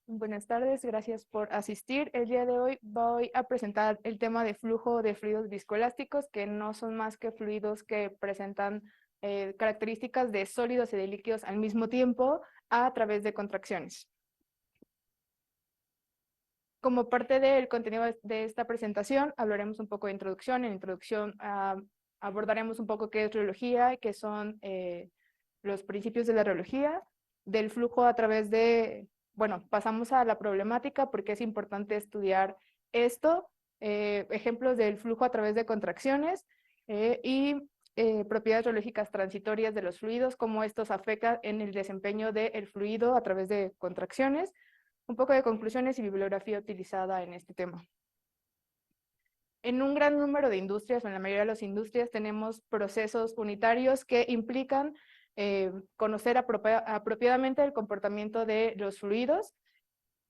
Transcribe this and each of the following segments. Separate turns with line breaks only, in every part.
Buenas tardes, gracias por asistir. El día de hoy voy a presentar el tema de flujo de fluidos viscoelásticos, que no son más que fluidos que presentan características de sólidos y de líquidos al mismo tiempo a través de contracciones. Como parte del contenido de esta presentación, hablaremos un poco de introducción. En introducción abordaremos un poco qué es reología, qué son los principios de la reología, del flujo a través de, bueno, pasamos a la problemática porque es importante estudiar esto, ejemplos del flujo a través de contracciones y propiedades reológicas transitorias de los fluidos, cómo estos afectan en el desempeño del fluido a través de contracciones, un poco de conclusiones y bibliografía utilizada en este tema. En un gran número de industrias, o en la mayoría de las industrias, tenemos procesos unitarios que implican conocer apropiadamente el comportamiento de los fluidos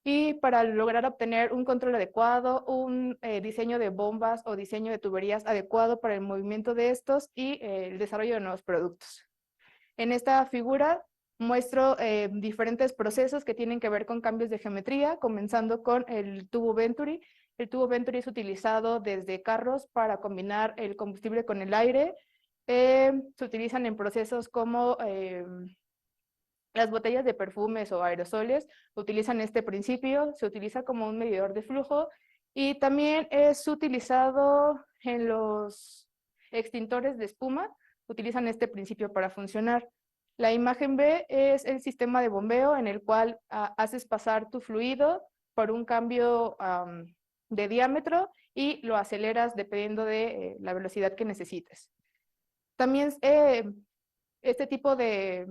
y para lograr obtener un control adecuado, un diseño de bombas o diseño de tuberías adecuado para el movimiento de estos y el desarrollo de nuevos productos. En esta figura muestro diferentes procesos que tienen que ver con cambios de geometría, comenzando con el tubo Venturi. El tubo Venturi es utilizado desde carros para combinar el combustible con el aire. Se utilizan en procesos como las botellas de perfumes o aerosoles, utilizan este principio, se utiliza como un medidor de flujo y también es utilizado en los extintores de espuma, utilizan este principio para funcionar. La imagen B es el sistema de bombeo en el cual haces pasar tu fluido por un cambio de diámetro y lo aceleras dependiendo de la velocidad que necesites. También este tipo de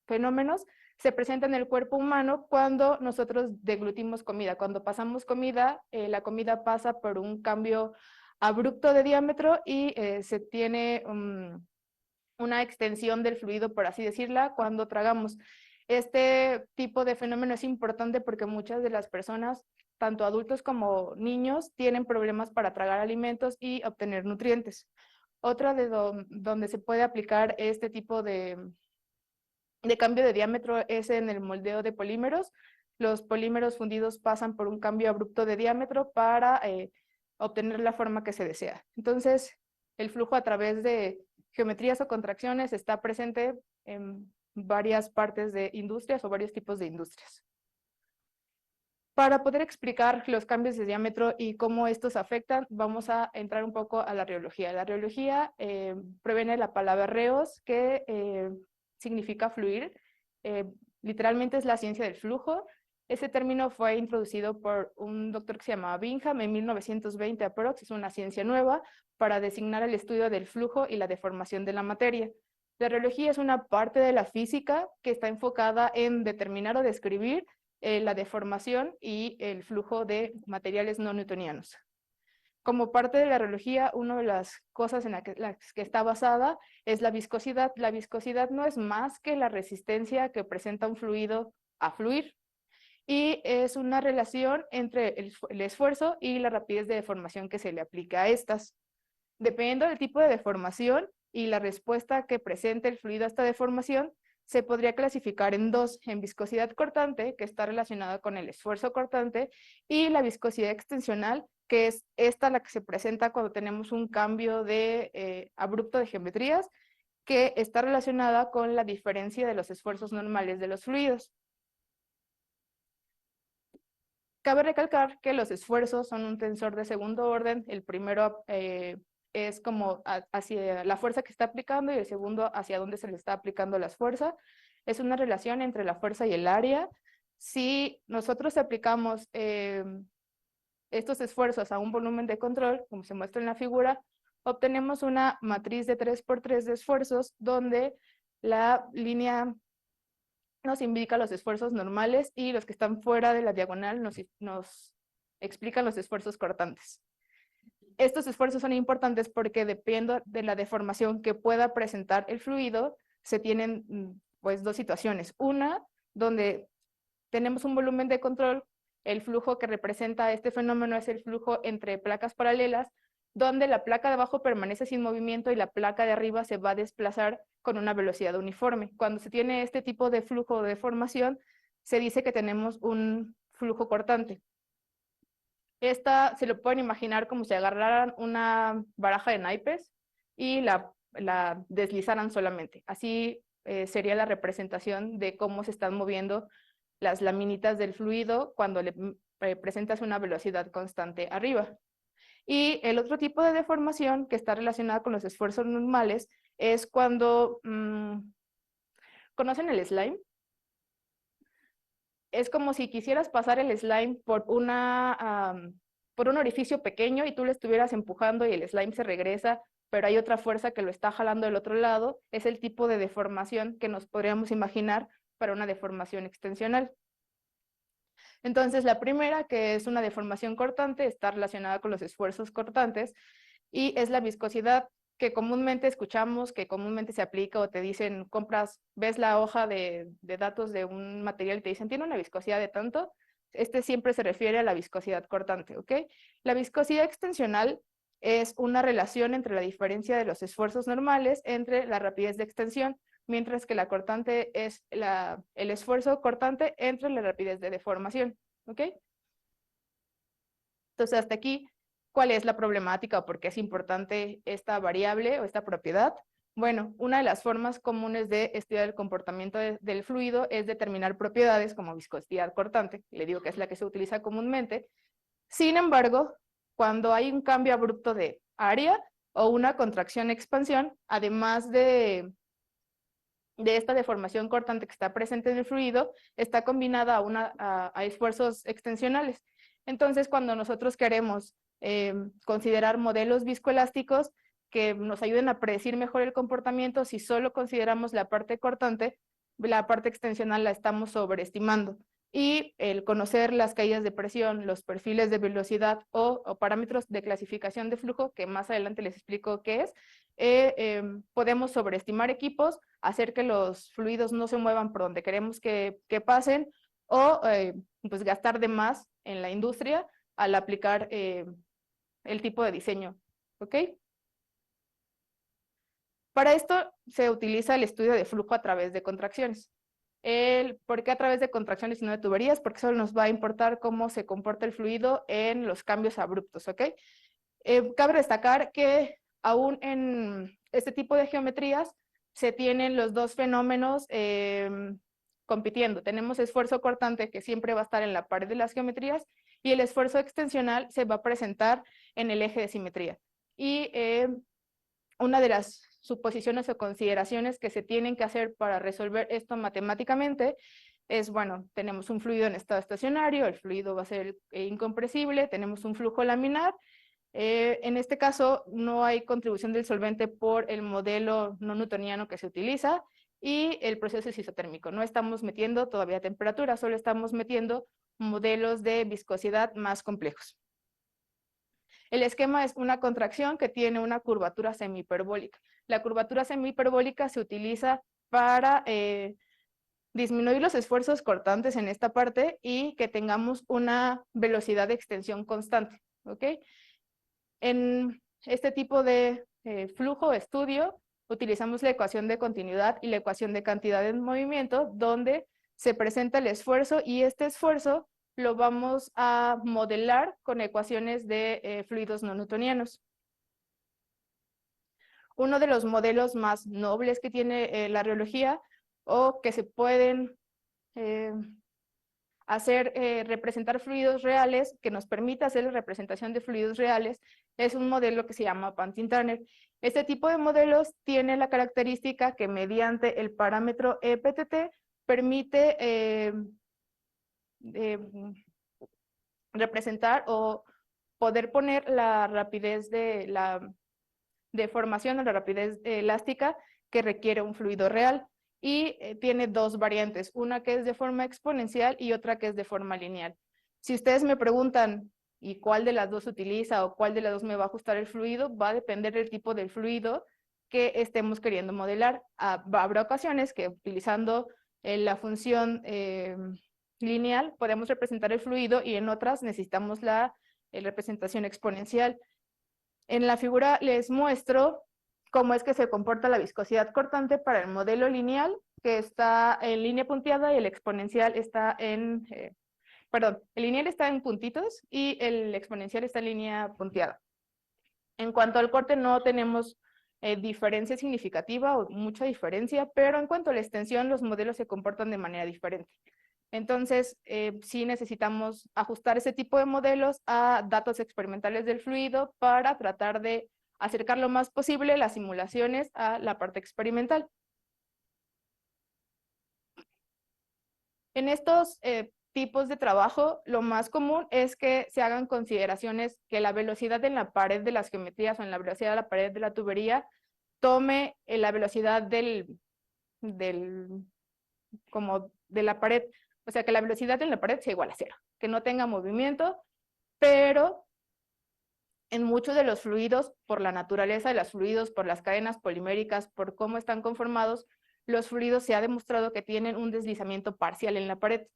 fenómenos se presentan en el cuerpo humano cuando nosotros deglutimos comida. Cuando pasamos comida, la comida pasa por un cambio abrupto de diámetro y se tiene una extensión del fluido, por así decirla, cuando tragamos. Este tipo de fenómeno es importante porque muchas de las personas, tanto adultos como niños, tienen problemas para tragar alimentos y obtener nutrientes. Otra de donde se puede aplicar este tipo de cambio de diámetro es en el moldeo de polímeros. Los polímeros fundidos pasan por un cambio abrupto de diámetro para obtener la forma que se desea. Entonces, el flujo a través de geometrías o contracciones está presente en varias partes de industrias o varios tipos de industrias. Para poder explicar los cambios de diámetro y cómo estos afectan, vamos a entrar un poco a la reología. La reología proviene de la palabra reos, que significa fluir. Literalmente es la ciencia del flujo. Ese término fue introducido por un doctor que se llamaba Bingham en 1920 aprox. Es una ciencia nueva para designar el estudio del flujo y la deformación de la materia. La reología es una parte de la física que está enfocada en determinar o describir la deformación y el flujo de materiales no newtonianos. Como parte de la reología, una de las cosas en las que está basada es la viscosidad. La viscosidad no es más que la resistencia que presenta un fluido a fluir y es una relación entre el esfuerzo y la rapidez de deformación que se le aplica a estas. Dependiendo del tipo de deformación y la respuesta que presente el fluido a esta deformación, se podría clasificar en dos: en viscosidad cortante, que está relacionada con el esfuerzo cortante, y la viscosidad extensional, que es esta la que se presenta cuando tenemos un cambio de abrupto de geometrías, que está relacionada con la diferencia de los esfuerzos normales de los fluidos. Cabe recalcar que los esfuerzos son un tensor de segundo orden. El primero es como hacia la fuerza que está aplicando y el segundo hacia dónde se le está aplicando la fuerza. Es una relación entre la fuerza y el área. Si nosotros aplicamos estos esfuerzos a un volumen de control, como se muestra en la figura, obtenemos una matriz de 3x3 de esfuerzos donde la línea nos indica los esfuerzos normales y los que están fuera de la diagonal nos explican los esfuerzos cortantes. Estos esfuerzos son importantes porque dependiendo de la deformación que pueda presentar el fluido, se tienen pues dos situaciones. Una, donde tenemos un volumen de control, el flujo que representa este fenómeno es el flujo entre placas paralelas, donde la placa de abajo permanece sin movimiento y la placa de arriba se va a desplazar con una velocidad uniforme. Cuando se tiene este tipo de flujo de deformación, se dice que tenemos un flujo cortante. Esta se lo pueden imaginar como si agarraran una baraja de naipes y la deslizaran solamente. Así sería la representación de cómo se están moviendo las laminitas del fluido cuando le presentas una velocidad constante arriba. Y el otro tipo de deformación que está relacionada con los esfuerzos normales es cuando, ¿conocen el slime? Es como si quisieras pasar el slime por un orificio pequeño y tú lo estuvieras empujando y el slime se regresa, pero hay otra fuerza que lo está jalando del otro lado. Es el tipo de deformación que nos podríamos imaginar para una deformación extensional. Entonces, la primera, que es una deformación cortante, está relacionada con los esfuerzos cortantes y es la viscosidad que comúnmente escuchamos, que comúnmente se aplica o te dicen, ves la hoja de datos de un material y te dicen, tiene una viscosidad de tanto. Este siempre se refiere a la viscosidad cortante, ¿ok? La viscosidad extensional es una relación entre la diferencia de los esfuerzos normales entre la rapidez de extensión, mientras que la cortante es el esfuerzo cortante entre la rapidez de deformación, ¿ok? Entonces, hasta aquí, ¿cuál es la problemática o por qué es importante esta variable o esta propiedad? Bueno, una de las formas comunes de estudiar el comportamiento del fluido es determinar propiedades como viscosidad cortante, le digo que es la que se utiliza comúnmente. Sin embargo, cuando hay un cambio abrupto de área o una contracción-expansión, además de esta deformación cortante que está presente en el fluido, está combinada a esfuerzos extensionales. Entonces, cuando nosotros queremos considerar modelos viscoelásticos que nos ayuden a predecir mejor el comportamiento, si solo consideramos la parte cortante, la parte extensional la estamos sobreestimando. Y el conocer las caídas de presión, los perfiles de velocidad o parámetros de clasificación de flujo, que más adelante les explico qué es, podemos sobreestimar equipos, hacer que los fluidos no se muevan por donde queremos que pasen o pues gastar de más en la industria al aplicar el tipo de diseño, ¿ok? Para esto se utiliza el estudio de flujo a través de contracciones. ¿Por qué a través de contracciones y no de tuberías? Porque eso nos va a importar cómo se comporta el fluido en los cambios abruptos, ¿ok? Cabe destacar que aún en este tipo de geometrías se tienen los dos fenómenos compitiendo. Tenemos esfuerzo cortante que siempre va a estar en la pared de las geometrías y el esfuerzo extensional se va a presentar en el eje de simetría. Y una de las suposiciones o consideraciones que se tienen que hacer para resolver esto matemáticamente es, bueno, tenemos un fluido en estado estacionario, el fluido va a ser incompresible, tenemos un flujo laminar. En este caso no hay contribución del solvente por el modelo no newtoniano que se utiliza y el proceso es isotérmico. No estamos metiendo todavía temperatura, solo estamos metiendo modelos de viscosidad más complejos. El esquema es una contracción que tiene una curvatura semihiperbólica. La curvatura semihiperbólica se utiliza para disminuir los esfuerzos cortantes en esta parte y que tengamos una velocidad de extensión constante, ¿ok? En este tipo de flujo de estudio utilizamos la ecuación de continuidad y la ecuación de cantidad en movimiento, donde se presenta el esfuerzo y este esfuerzo lo vamos a modelar con ecuaciones de fluidos no newtonianos. Uno de los modelos más nobles que tiene la reología o que se pueden representar fluidos reales, que nos permita hacer la representación de fluidos reales, es un modelo que se llama Pantin-Turner. Este tipo de modelos tiene la característica que mediante el parámetro EPTT permite representar o poder poner la rapidez de la deformación o la rapidez elástica que requiere un fluido real. Y tiene dos variantes, una que es de forma exponencial y otra que es de forma lineal. Si ustedes me preguntan, ¿y cuál de las dos utiliza o cuál de las dos me va a ajustar el fluido? Va a depender del tipo del fluido que estemos queriendo modelar. Habrá ocasiones que utilizando la función lineal podemos representar el fluido y en otras necesitamos la representación exponencial. En la figura les muestro cómo es que se comporta la viscosidad cortante para el modelo lineal, que está en línea punteada, y el exponencial está en, perdón, el lineal está en puntitos y el exponencial está en línea punteada. En cuanto al corte no tenemos diferencia significativa o mucha diferencia, pero en cuanto a la extensión los modelos se comportan de manera diferente. Entonces, sí necesitamos ajustar ese tipo de modelos a datos experimentales del fluido para tratar de acercar lo más posible las simulaciones a la parte experimental. En estos tipos de trabajo, lo más común es que se hagan consideraciones que la velocidad en la pared de las geometrías o en la velocidad de la pared de la tubería tome la velocidad como de la pared, o sea, que la velocidad en la pared sea igual a cero, que no tenga movimiento, pero en muchos de los fluidos, por la naturaleza de los fluidos, por las cadenas poliméricas, por cómo están conformados, los fluidos se ha demostrado que tienen un deslizamiento parcial en la pared.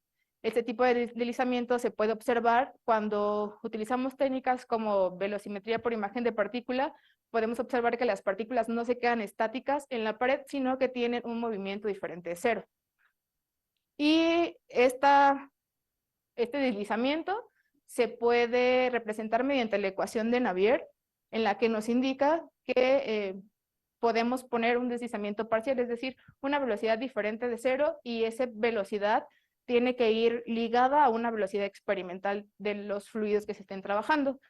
Este tipo de deslizamiento se puede observar cuando utilizamos técnicas como velocimetría por imagen de partícula. Podemos observar que las partículas no se quedan estáticas en la pared, sino que tienen un movimiento diferente de cero. Y este deslizamiento se puede representar mediante la ecuación de Navier, en la que nos indica que podemos poner un deslizamiento parcial, es decir, una velocidad diferente de cero, y esa velocidad tiene que ir ligada a una velocidad experimental de los fluidos que se estén trabajando.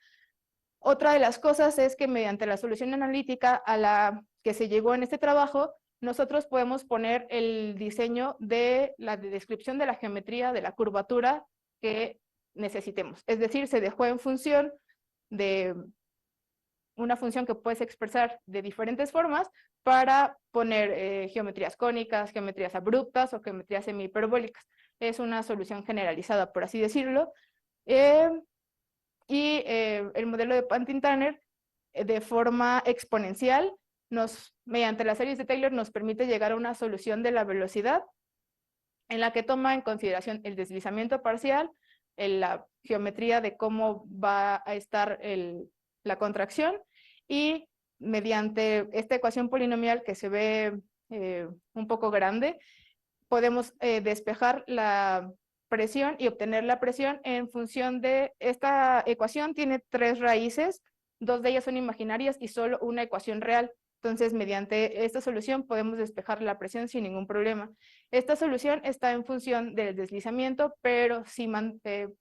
Otra de las cosas es que mediante la solución analítica a la que se llegó en este trabajo, nosotros podemos poner el diseño de la descripción de la geometría de la curvatura que necesitemos. Es decir, se dejó en función de una función que puedes expresar de diferentes formas para poner geometrías cónicas, geometrías abruptas o geometrías semihiperbólicas. Es una solución generalizada, por así decirlo. El modelo de Pantin-Tanner de forma exponencial, mediante las series de Taylor, nos permite llegar a una solución de la velocidad en la que toma en consideración el deslizamiento parcial, la geometría de cómo va a estar la contracción, y mediante esta ecuación polinomial que se ve un poco grande, podemos despejar la presión y obtener la presión en función de esta ecuación. Tiene 3 raíces, 2 de ellas son imaginarias y solo una ecuación real. Entonces, mediante esta solución podemos despejar la presión sin ningún problema. Esta solución está en función del deslizamiento, pero si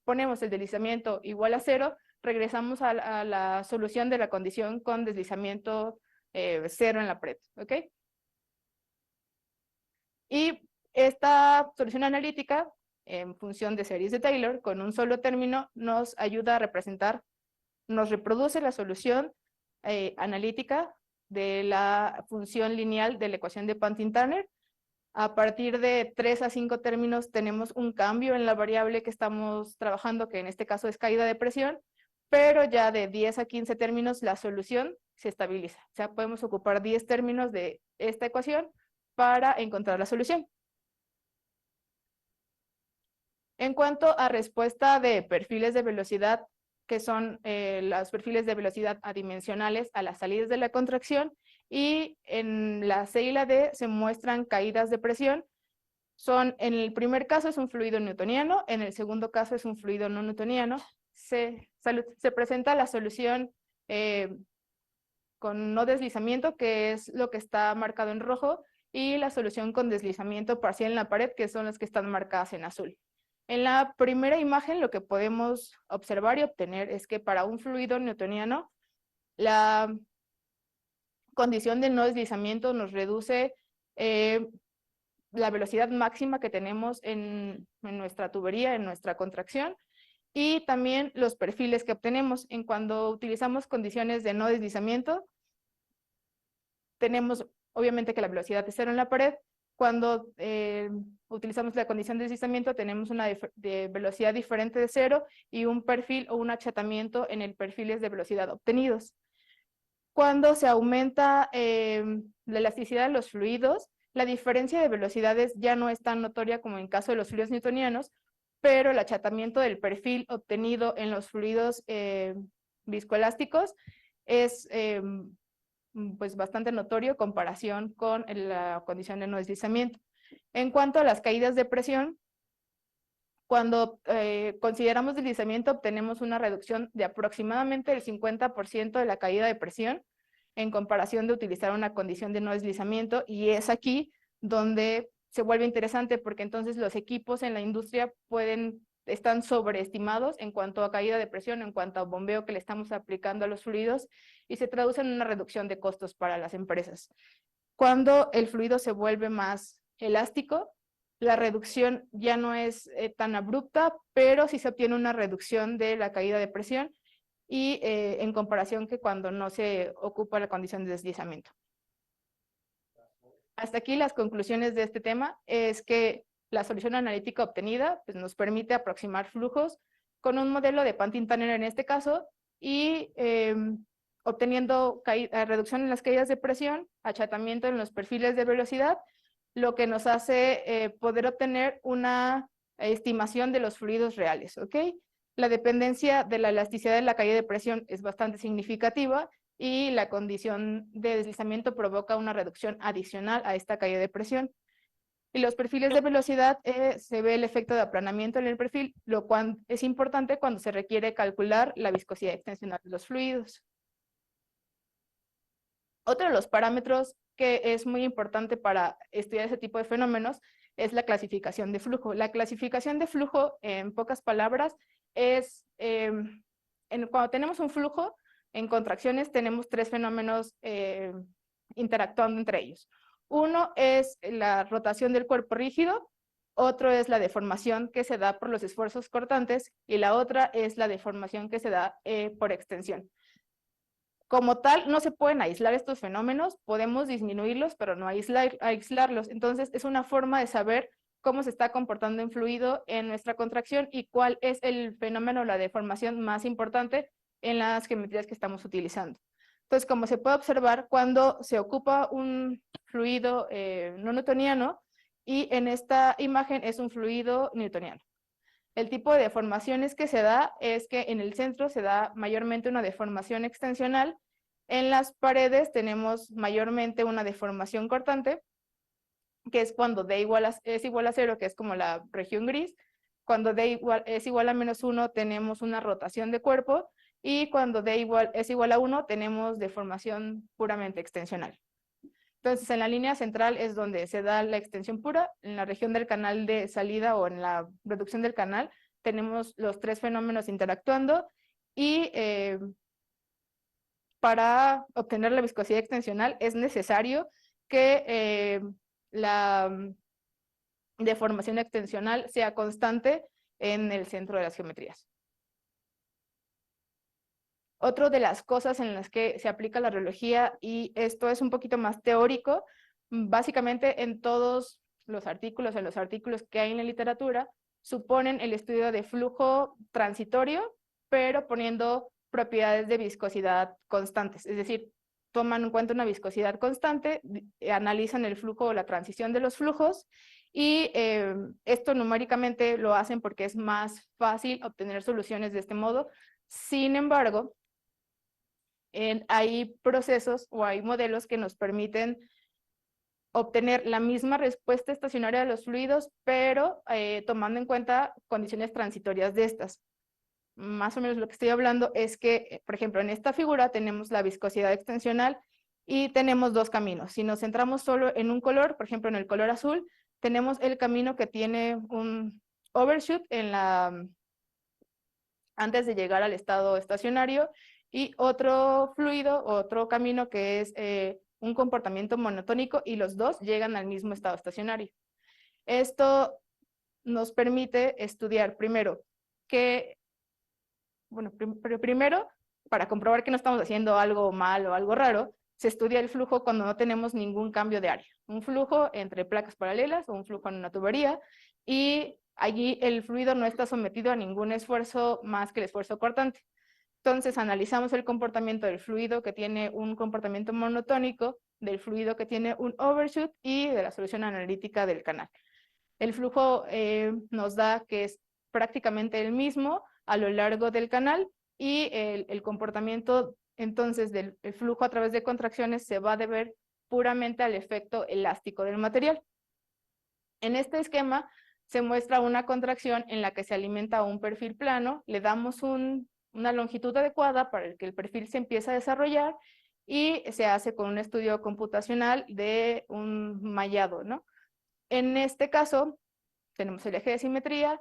ponemos el deslizamiento igual a 0, regresamos a la solución de la condición con deslizamiento 0 en la pared, ¿ok? Y esta solución analítica, en función de series de Taylor, con un solo término, nos ayuda a representar, nos reproduce la solución analítica de la función lineal de la ecuación de Pantin-Tanner. A partir de 3 a 5 términos tenemos un cambio en la variable que estamos trabajando, que en este caso es caída de presión, pero ya de 10 a 15 términos la solución se estabiliza. O sea, podemos ocupar 10 términos de esta ecuación para encontrar la solución. En cuanto a respuesta de perfiles de velocidad, que son los perfiles de velocidad adimensionales a las salidas de la contracción, y en la C y la D se muestran caídas de presión. En el primer caso es un fluido newtoniano, en el segundo caso es un fluido no newtoniano. Se presenta la solución con no deslizamiento, que es lo que está marcado en rojo, y la solución con deslizamiento parcial en la pared, que son las que están marcadas en azul. En la primera imagen lo que podemos observar y obtener es que para un fluido newtoniano, la condición de no deslizamiento nos reduce la velocidad máxima que tenemos en nuestra tubería, en nuestra contracción, y también los perfiles que obtenemos. Cuando utilizamos condiciones de no deslizamiento, tenemos obviamente que la velocidad es cero en la pared. Cuando utilizamos la condición de deslizamiento, tenemos una velocidad diferente de cero y un perfil o un achatamiento en el perfiles de velocidad obtenidos. Cuando se aumenta la elasticidad de los fluidos, la diferencia de velocidades ya no es tan notoria como en caso de los fluidos newtonianos, pero el achatamiento del perfil obtenido en los fluidos viscoelásticos es pues bastante notorio en comparación con la condición de no deslizamiento. En cuanto a las caídas de presión, cuando consideramos deslizamiento, obtenemos una reducción de aproximadamente el 50% de la caída de presión en comparación de utilizar una condición de no deslizamiento, y es aquí donde se vuelve interesante porque entonces los equipos en la industria están sobreestimados en cuanto a caída de presión, en cuanto a bombeo que le estamos aplicando a los fluidos, y se traduce en una reducción de costos para las empresas. Cuando el fluido se vuelve más elástico, la reducción ya no es tan abrupta, pero sí se obtiene una reducción de la caída de presión y en comparación que cuando no se ocupa la condición de deslizamiento. Hasta aquí las conclusiones de este tema es que la solución analítica obtenida pues, nos permite aproximar flujos con un modelo de Pantin-Tanner en este caso y obteniendo reducción en las caídas de presión, achatamiento en los perfiles de velocidad, lo que nos hace poder obtener una estimación de los fluidos reales, ¿ok? La dependencia de la elasticidad de la caída de presión es bastante significativa y la condición de deslizamiento provoca una reducción adicional a esta caída de presión. Y los perfiles de velocidad se ve el efecto de aplanamiento en el perfil, lo cual es importante cuando se requiere calcular la viscosidad extensional de los fluidos. Otro de los parámetros que es muy importante para estudiar ese tipo de fenómenos es la clasificación de flujo. La clasificación de flujo, en pocas palabras, es cuando tenemos un flujo, en contracciones tenemos tres fenómenos interactuando entre ellos. Uno es la rotación del cuerpo rígido, otro es la deformación que se da por los esfuerzos cortantes y la otra es la deformación que se da por extensión. Como tal, no se pueden aislar estos fenómenos, podemos disminuirlos, pero no aislarlos. Entonces, es una forma de saber cómo se está comportando un fluido en nuestra contracción y cuál es el fenómeno o la deformación más importante en las geometrías que estamos utilizando. Entonces, como se puede observar, cuando se ocupa un fluido no newtoniano, y en esta imagen es un fluido newtoniano. El tipo de deformaciones que se da es que en el centro se da mayormente una deformación extensional, en las paredes tenemos mayormente una deformación cortante, que es cuando D es igual a 0, que es como la región gris. Cuando D es igual a -1 tenemos una rotación de cuerpo, y cuando D es igual a 1 tenemos deformación puramente extensional. Entonces, en la línea central es donde se da la extensión pura. En la región del canal de salida o en la reducción del canal tenemos los tres fenómenos interactuando, y para obtener la viscosidad extensional es necesario que la deformación extensional sea constante en el centro de las geometrías. Otra de las cosas en las que se aplica la rheología, y esto es un poquito más teórico, básicamente en todos los artículos que hay en la literatura, suponen el estudio de flujo transitorio, pero poniendo propiedades de viscosidad constantes. Es decir, toman en cuenta una viscosidad constante, analizan el flujo o la transición de los flujos, y esto numéricamente lo hacen porque es más fácil obtener soluciones de este modo. Sin embargo, hay procesos o hay modelos que nos permiten obtener la misma respuesta estacionaria de los fluidos, pero tomando en cuenta condiciones transitorias de estas. Más o menos lo que estoy hablando es que, por ejemplo, en esta figura tenemos la viscosidad extensional y tenemos dos caminos. Si nos centramos solo en un color, por ejemplo, en el color azul, tenemos el camino que tiene un overshoot antes de llegar al estado estacionario, y otro fluido, otro camino que es un comportamiento monotónico, y los dos llegan al mismo estado estacionario. Esto nos permite estudiar primero primero, para comprobar que no estamos haciendo algo mal o algo raro, se estudia el flujo cuando no tenemos ningún cambio de área. Un flujo entre placas paralelas o un flujo en una tubería, y allí el fluido no está sometido a ningún esfuerzo más que el esfuerzo cortante. Entonces analizamos el comportamiento del fluido que tiene un comportamiento monotónico, del fluido que tiene un overshoot y de la solución analítica del canal. El flujo nos da que es prácticamente el mismo a lo largo del canal y el comportamiento entonces del flujo a través de contracciones se va a deber puramente al efecto elástico del material. En este esquema se muestra una contracción en la que se alimenta un perfil plano, le damos una longitud adecuada para que el perfil se empiece a desarrollar y se hace con un estudio computacional de un mallado, ¿no? En este caso, tenemos el eje de simetría,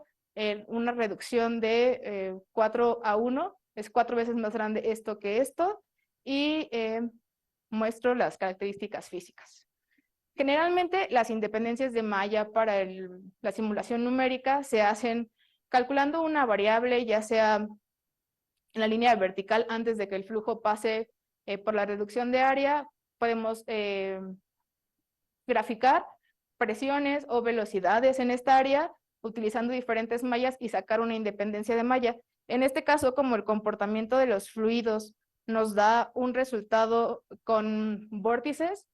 una reducción de 4:1, es 4 veces más grande esto que esto, y muestro las características físicas. Generalmente las independencias de malla para la simulación numérica se hacen calculando una variable, ya sea en la línea vertical antes de que el flujo pase por la reducción de área, podemos graficar presiones o velocidades en esta área utilizando diferentes mallas y sacar una independencia de malla. En este caso, como el comportamiento de los fluidos nos da un resultado con vórtices,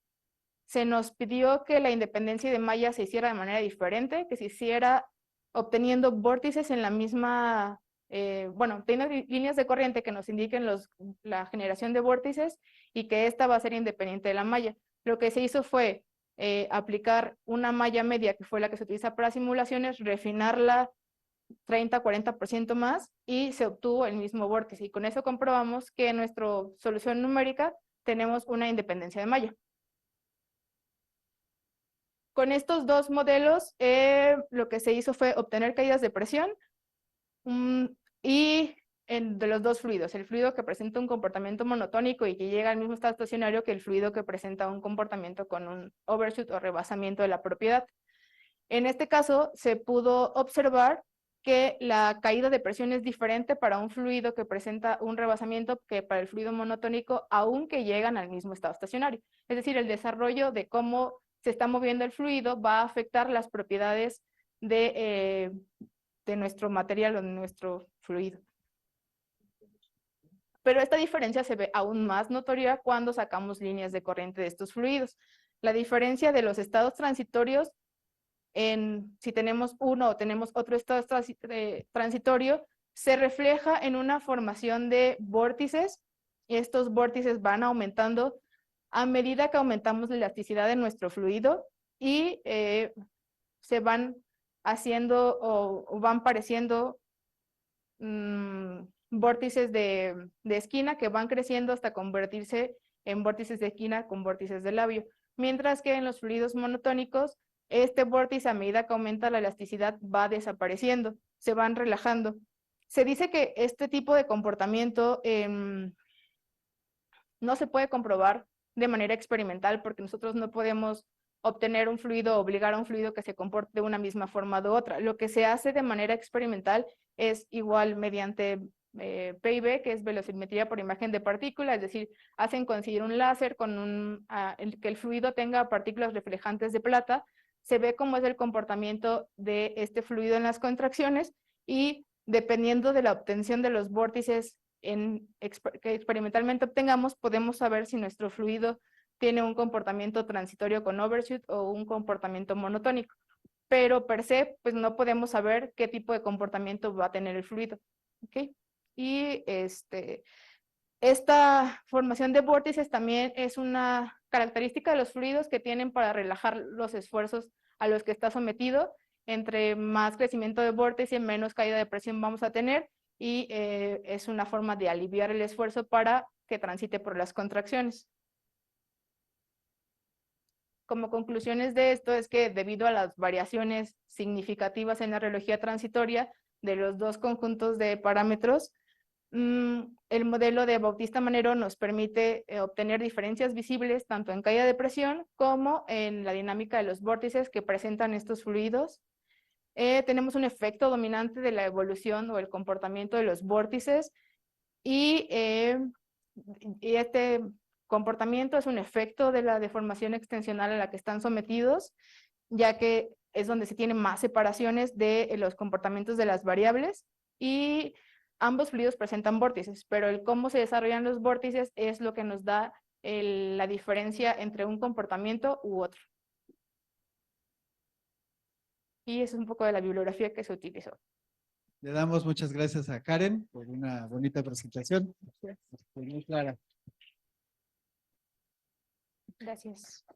se nos pidió que la independencia de malla se hiciera de manera diferente, que se hiciera obteniendo vórtices en la misma, bueno, teniendo líneas de corriente que nos indiquen la generación de vórtices y que esta va a ser independiente de la malla. Lo que se hizo fue aplicar una malla media, que fue la que se utiliza para simulaciones, refinarla 30-40% más y se obtuvo el mismo vórtice. Y con eso comprobamos que en nuestra solución numérica tenemos una independencia de malla. Con estos dos modelos, lo que se hizo fue obtener caídas de presión y de los dos fluidos, el fluido que presenta un comportamiento monotónico y que llega al mismo estado estacionario que el fluido que presenta un comportamiento con un overshoot o rebasamiento de la propiedad. En este caso, se pudo observar que la caída de presión es diferente para un fluido que presenta un rebasamiento que para el fluido monotónico, aunque llegan al mismo estado estacionario. Es decir, el desarrollo de cómo se está moviendo el fluido va a afectar las propiedades de nuestro material o de nuestro fluido. Pero esta diferencia se ve aún más notoria cuando sacamos líneas de corriente de estos fluidos. La diferencia de los estados transitorios si tenemos uno o tenemos otro estado transitorio, se refleja en una formación de vórtices. Estos vórtices van aumentando a medida que aumentamos la elasticidad de nuestro fluido y se van haciendo o van pareciendo vórtices de esquina que van creciendo hasta convertirse en vórtices de esquina con vórtices de labio. Mientras que en los fluidos monotónicos, este vórtice a medida que aumenta la elasticidad va desapareciendo, se van relajando. Se dice que este tipo de comportamiento no se puede comprobar de manera experimental porque nosotros no podemos obtener un fluido, obligar a un fluido que se comporte de una misma forma u otra. Lo que se hace de manera experimental es igual mediante PIB, que es velocimetría por imagen de partícula, es decir, hacen coincidir un láser con que el fluido tenga partículas reflejantes de plata, se ve cómo es el comportamiento de este fluido en las contracciones y dependiendo de la obtención de los vórtices que experimentalmente obtengamos, podemos saber si nuestro fluido tiene un comportamiento transitorio con overshoot o un comportamiento monotónico. Pero per se, pues no podemos saber qué tipo de comportamiento va a tener el fluido. ¿Okay? Y esta formación de vórtices también es una característica de los fluidos que tienen para relajar los esfuerzos a los que está sometido. Entre más crecimiento de vórtice, menos caída de presión vamos a tener y es una forma de aliviar el esfuerzo para que transite por las contracciones. Como conclusiones de esto es que debido a las variaciones significativas en la reología transitoria de los dos conjuntos de parámetros, el modelo de Bautista-Manero nos permite obtener diferencias visibles tanto en caída de presión como en la dinámica de los vórtices que presentan estos fluidos. Tenemos un efecto dominante de la evolución o el comportamiento de los vórtices y este comportamiento es un efecto de la deformación extensional a la que están sometidos, ya que es donde se tienen más separaciones de los comportamientos de las variables y ambos fluidos presentan vórtices, pero el cómo se desarrollan los vórtices es lo que nos da la diferencia entre un comportamiento u otro. Y eso es un poco de la bibliografía que se utilizó.
Le damos muchas gracias a Karen por una bonita presentación. Muy clara.
Gracias.